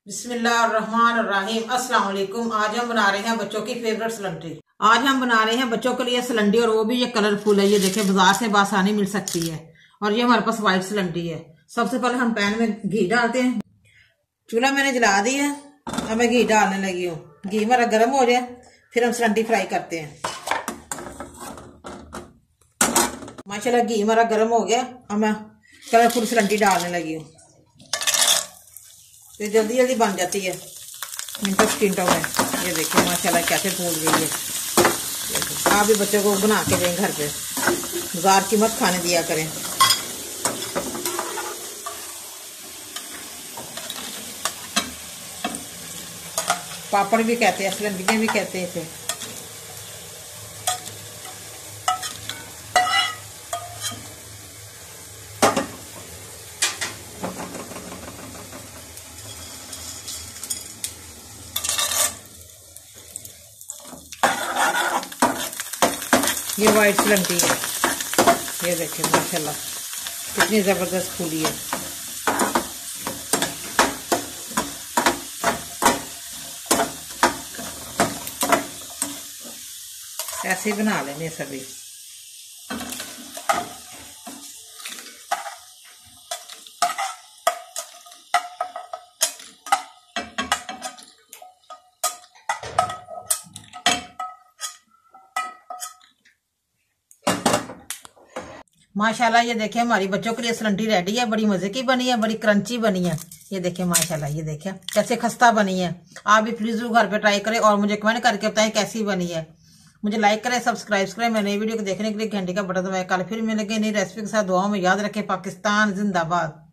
बिस्मिल्लाहिर्रहमानिर्रहीम। अस्सलाम वालेकुम। आज हम बना रहे हैं बच्चों की फेवरेट सिलंडरी। आज हम बना रहे हैं बच्चों के लिए सिलंडरी, और वो भी ये कलरफुल है। ये देखें, बाजार से बासानी मिल सकती है। और ये हमारे पास व्हाइट सिलंडरी है। सबसे पहले हम पैन में घी डालते हैं। चूल्हा मैंने जला दिया है, अब मैं घी डालने लगी हूँ। घी हमारा गर्म हो जाए फिर हम सिलंडरी फ्राई करते हैं। माशाल्लाह घी हमारा गर्म हो गया, अब मैं कलरफुल सिलंडरी डालने लगी हूँ। तो जल्दी जल्दी बन जाती है मिनटों में। ये देखिए माशाल्लाह कैसे फूल गई है। आप भी बच्चों को बना के दें घर पे, बाजार की मत खाने दिया करें। पापड़ भी कहते हैं, सिलंडरियाँ भी कहते हैं इसे। ये व्हाइट सिलंडरी है, ये देखिए माशाल्लाह कितनी जबरदस्त फूली है। ऐसे ही बना लेंगे सभी। माशाल्लाह ये देखिए हमारी बच्चों के लिए सिलंडरी रेडी है। बड़ी मजे की बनी है, बड़ी क्रंची बनी है। ये देखिए माशाल्लाह, ये देखिए कैसे खस्ता बनी है। आप भी प्लीज घर पे ट्राई करें और मुझे कमेंट करके बताएं कैसी बनी है। मुझे लाइक करें, सब्सक्राइब करें। मेरे नई वीडियो को देखने के लिए घंटे का बटन दबाएं। कल फिर मिलेंगे नई रेसिपी के साथ। दुआओं में याद रखें। पाकिस्तान जिंदाबाद।